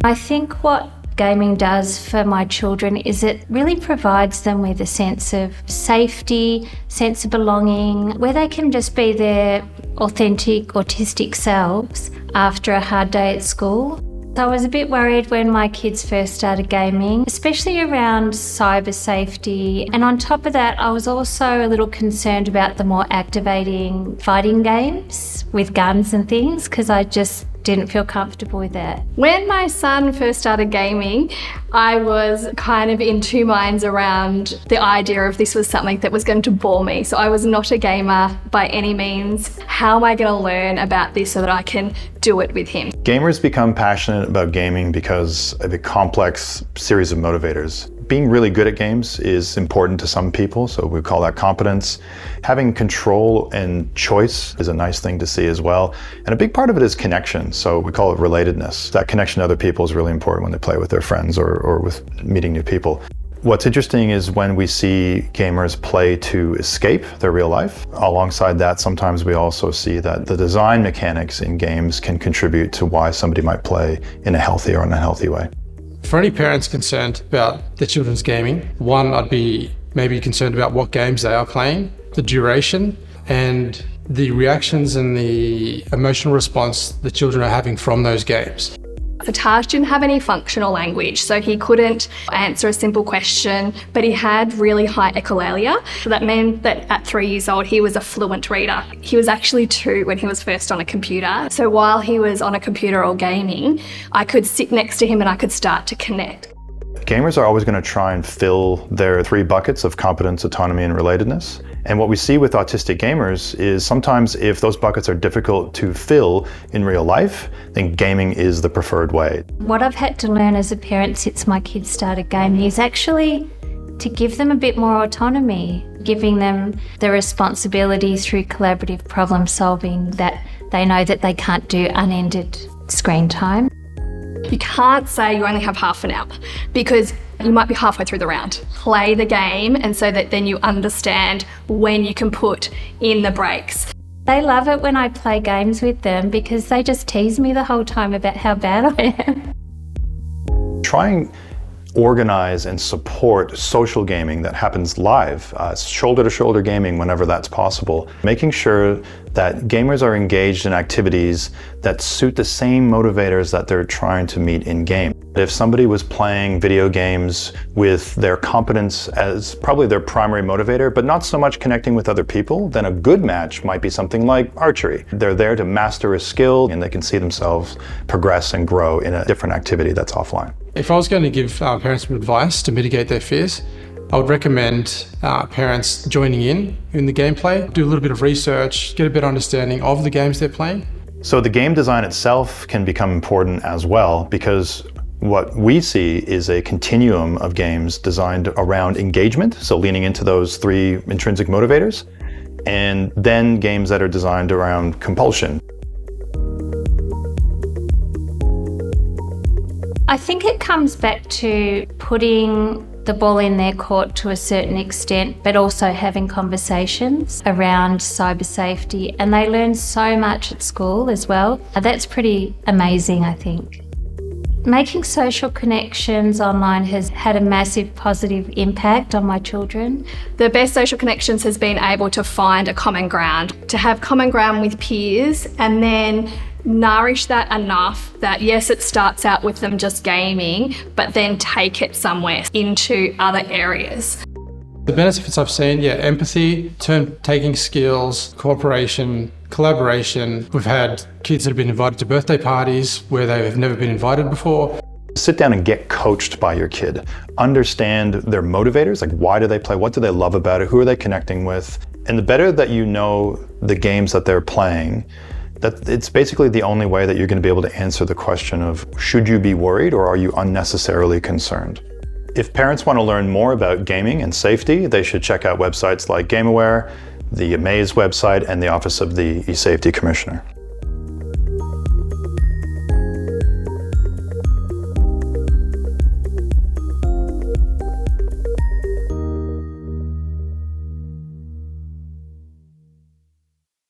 I think what gaming does for my children is it really provides them with a sense of safety, sense of belonging, where they can just be their authentic autistic selves after a hard day at school. I was a bit worried when my kids first started gaming, especially around cyber safety. And on top of that, I was also a little concerned about the more activating fighting games with guns and things, because I just didn't feel comfortable with that. When my son first started gaming, I was kind of in two minds around the idea of this was something that was going to bore me. So I was not a gamer by any means. How am I going to learn about this so that I can do it with him? Gamers become passionate about gaming because of a complex series of motivators. Being really good at games is important to some people, so we call that competence. Having control and choice is a nice thing to see as well. And a big part of it is connection, so we call it relatedness. That connection to other people is really important when they play with their friends or with meeting new people. What's interesting is when we see gamers play to escape their real life. Alongside that, sometimes we also see that the design mechanics in games can contribute to why somebody might play in a healthy or unhealthy way. For any parents concerned about their children's gaming, one, I'd be maybe concerned about what games they are playing, the duration, and the reactions and the emotional response the children are having from those games. Taj didn't have any functional language, so he couldn't answer a simple question, but he had really high echolalia. So that meant that at 3 years old, he was a fluent reader. He was actually 2 when he was first on a computer. So while he was on a computer or gaming, I could sit next to him and I could start to connect. Gamers are always going to try and fill their 3 buckets of competence, autonomy, and relatedness. And what we see with autistic gamers is sometimes if those buckets are difficult to fill in real life, then gaming is the preferred way. What I've had to learn as a parent since my kids started gaming is actually to give them a bit more autonomy, giving them the responsibility through collaborative problem solving that they know that they can't do unended screen time. You can't say you only have half an hour because you might be halfway through the round. Play the game, and so that then you understand when you can put in the breaks. They love it when I play games with them because they just tease me the whole time about how bad I am. Try and organize and support social gaming that happens live, shoulder-to-shoulder gaming whenever that's possible. Making sure that gamers are engaged in activities that suit the same motivators that they're trying to meet in-game. If somebody was playing video games with their competence as probably their primary motivator, but not so much connecting with other people, then a good match might be something like archery. They're there to master a skill and they can see themselves progress and grow in a different activity that's offline. If I was going to give parents some advice to mitigate their fears, I would recommend parents joining in the gameplay, do a little bit of research, get a better understanding of the games they're playing. So the game design itself can become important as well, because what we see is a continuum of games designed around engagement, so leaning into those 3 intrinsic motivators, and then games that are designed around compulsion. I think it comes back to putting the ball in their court to a certain extent, but also having conversations around cyber safety. And they learn so much at school as well. That's pretty amazing, I think. Making social connections online has had a massive positive impact on my children. The best social connections has been able to find a common ground, to have common ground with peers, and then nourish that enough that yes, it starts out with them just gaming, but then take it somewhere into other areas. The benefits I've seen, empathy, turn-taking skills, cooperation, collaboration. We've had kids that have been invited to birthday parties where they have never been invited before. Sit down and get coached by your kid. Understand their motivators, like why do they play, what do they love about it, who are they connecting with? And the better that you know the games that they're playing, that it's basically the only way that you're going to be able to answer the question of should you be worried or are you unnecessarily concerned? If parents want to learn more about gaming and safety, they should check out websites like GameAware, the Amaze website, and the Office of the eSafety Commissioner.